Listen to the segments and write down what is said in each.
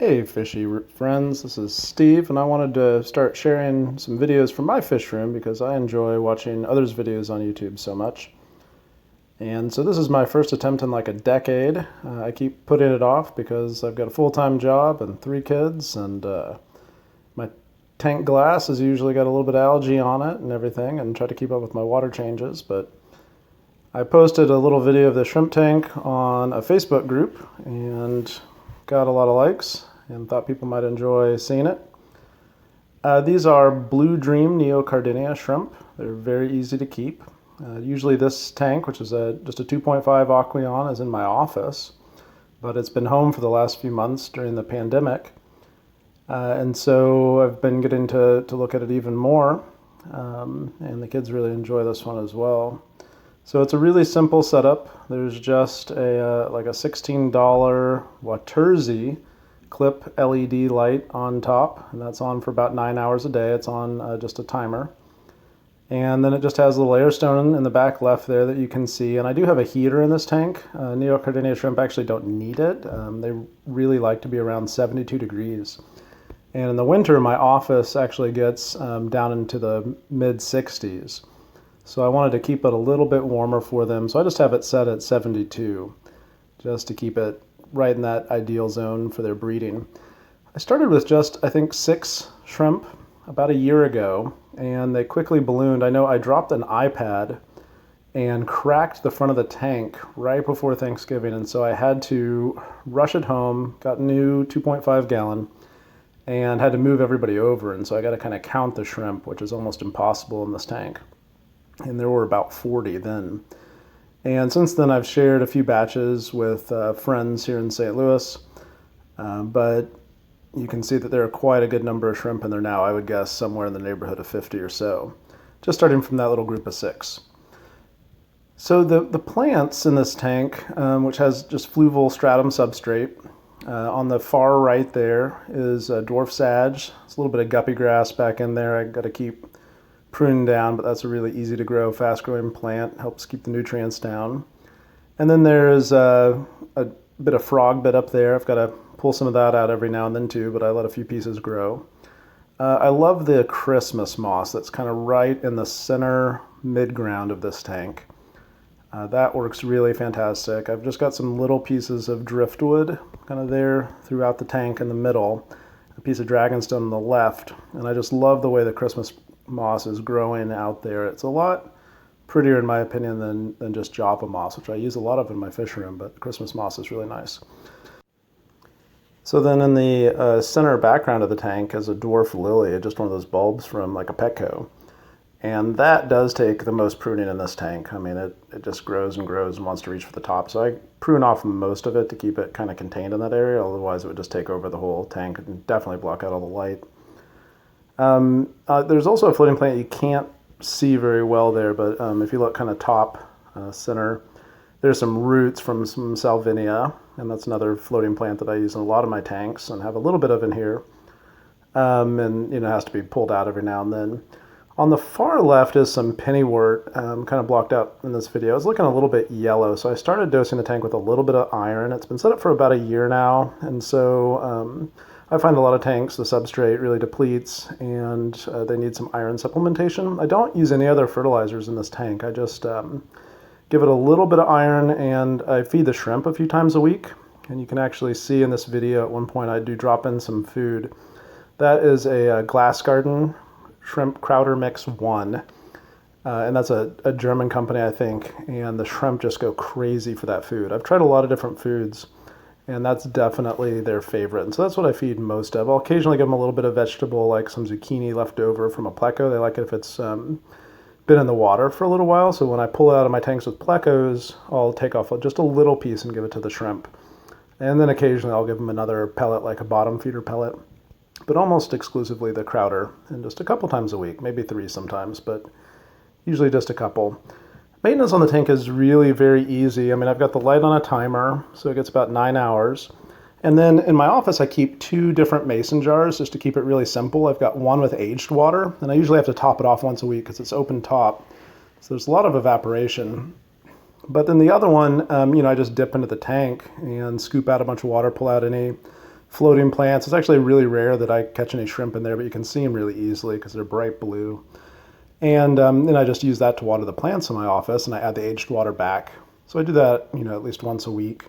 Hey fishy friends, this is Steve and I wanted to start sharing some videos from my fish room because I enjoy watching others' videos on YouTube so much. And so this is my first attempt in like a decade. I keep putting it off because I've got a full-time job and 3 kids, and my tank glass has usually got a little bit of algae on it and everything, and try to keep up with my water changes. But I posted a little video of the shrimp tank on a Facebook group and got a lot of likes and thought people might enjoy seeing it. These are Blue Dream neocaridina shrimp. They're very easy to keep. Usually this tank, which is just a 2.5 Aquatic, is in my office, but it's been home for the last few months during the pandemic. And so I've been getting to look at it even more, and the kids really enjoy this one as well. So it's a really simple setup. There's just like a $16 Waterzi clip LED light on top, and that's on for about 9 hours a day. It's on just a timer. And then it just has a little air stone in the back left there that you can see. And I do have a heater in this tank. Neocaridina shrimp actually don't need it. They really like to be around 72 degrees. And in the winter, my office actually gets down into the mid 60s. So I wanted to keep it a little bit warmer for them. So I just have it set at 72, just to keep it right in that ideal zone for their breeding. I started with just, I think, 6 shrimp about a year ago, and they quickly ballooned. I know I dropped an iPad and cracked the front of the tank right before Thanksgiving, and so I had to rush it home, got a new 2.5 gallon, and had to move everybody over. And so I got to kind of count the shrimp, which is almost impossible in this tank. And there were about 40 then. And since then I've shared a few batches with friends here in St. Louis, but you can see that there are quite a good number of shrimp in there now. I would guess somewhere in the neighborhood of 50 or so, just starting from that little group of 6. So the plants in this tank, which has just fluval stratum substrate, on the far right there is dwarf sage. There's a little bit of guppy grass back in there. I got to keep pruning down, but that's a really easy to grow, fast growing plant, helps keep the nutrients down. And then there's a bit of frog bit up there. I've got to pull some of that out every now and then too, but I let a few pieces grow. I love the Christmas moss that's kind of right in the center mid-ground of this tank. That works really fantastic. I've just got some little pieces of driftwood kind of there throughout the tank in the middle, a piece of dragonstone on the left, and I just love the way the Christmas moss is growing out there. It's a lot prettier in my opinion than just Java moss, which I use a lot of in my fish room, but Christmas moss is really nice. So then in the center background of the tank is a dwarf lily, just one of those bulbs from like a Petco. And that does take the most pruning in this tank. I mean, it just grows and grows and wants to reach for the top. So I prune off most of it to keep it kind of contained in that area. Otherwise it would just take over the whole tank and definitely block out all the light. There's also a floating plant you can't see very well there, but if you look kind of top center, there's some roots from some salvinia, and that's another floating plant that I use in a lot of my tanks and have a little bit of in here, and it has to be pulled out every now and then. On the far left is some pennywort, kind of blocked out in this video. It's looking a little bit yellow, so I started dosing the tank with a little bit of iron. It's been set up for about a year now, and so I find a lot of tanks, the substrate really depletes, and they need some iron supplementation. I don't use any other fertilizers in this tank. I just give it a little bit of iron, and I feed the shrimp a few times a week. And you can actually see in this video at one point I do drop in some food. That is a Glass Garden Shrimp Crowder Mix 1, and that's a German company, I think, and the shrimp just go crazy for that food. I've tried a lot of different foods, and that's definitely their favorite. And so that's what I feed most of. I'll occasionally give them a little bit of vegetable, like some zucchini left over from a pleco. They like it if it's been in the water for a little while. So when I pull it out of my tanks with plecos, I'll take off just a little piece and give it to the shrimp. And then occasionally I'll give them another pellet, like a bottom feeder pellet, but almost exclusively the Crowder, and just a couple times a week, maybe 3 sometimes, but usually just a couple. Maintenance on the tank is really very easy. I mean, I've got the light on a timer, so it gets about 9 hours. And then in my office, I keep 2 different mason jars just to keep it really simple. I've got one with aged water, and I usually have to top it off once a week because it's open top. So there's a lot of evaporation. But then the other one, I just dip into the tank and scoop out a bunch of water, pull out any floating plants. It's actually really rare that I catch any shrimp in there, but you can see them really easily because they're bright blue. And then I just use that to water the plants in my office, and I add the aged water back. So I do that, at least once a week.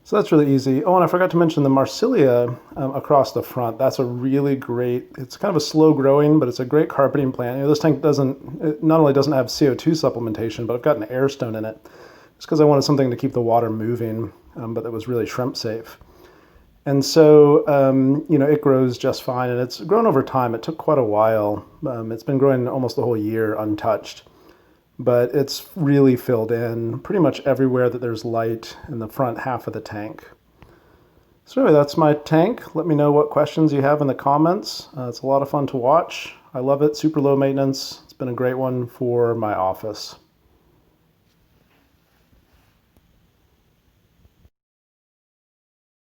So that's really easy. Oh, and I forgot to mention the Marsilia across the front. That's a really great, it's kind of a slow growing, but it's a great carpeting plant. This tank not only doesn't have CO2 supplementation, but I've got an air stone in it. Just because I wanted something to keep the water moving, but that was really shrimp safe. And so, it grows just fine, and it's grown over time. It took quite a while. It's been growing almost the whole year untouched, but it's really filled in pretty much everywhere that there's light in the front half of the tank. So anyway, that's my tank. Let me know what questions you have in the comments. It's a lot of fun to watch. I love it, super low maintenance. It's been a great one for my office.